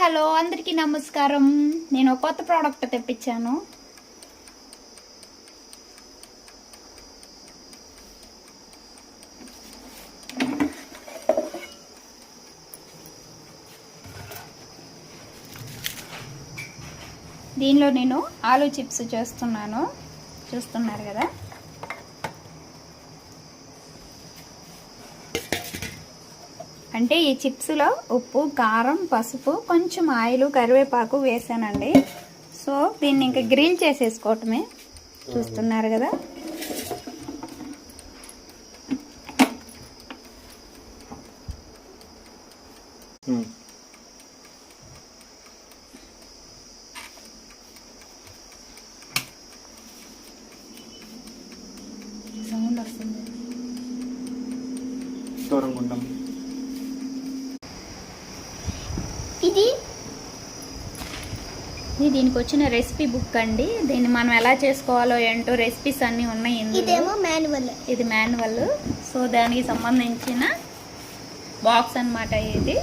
Hello అందరికీ నమస్కారం. నేను కొత్త ప్రోడక్ట్ తెప్పించాను. దీనిలో నేను ఆలూ చిప్స్ చేస్తున్నాను, చూస్తున్నారు కదా. అంటే ఈ చిప్స్లో ఉప్పు, కారం, పసుపు, కొంచెం ఆయిల్, కరివేపాకు వేసానండి. సో దీన్ని ఇంకా గ్రిల్ చేసేసుకోవటమే, చూస్తున్నారు కదా. సౌండ్ వస్తుంది. ఇది దీనికి వచ్చిన రెసిపీ బుక్ అండి. దీన్ని మనం ఎలా చేసుకోవాలో ఏంటో రెసిపీస్ అన్నీ ఉన్నాయి. ఇదేమో మాన్యువల్, ఇది మాన్యువల్. సో దానికి సంబంధించిన బాక్స్ అన్నమాట ఇది.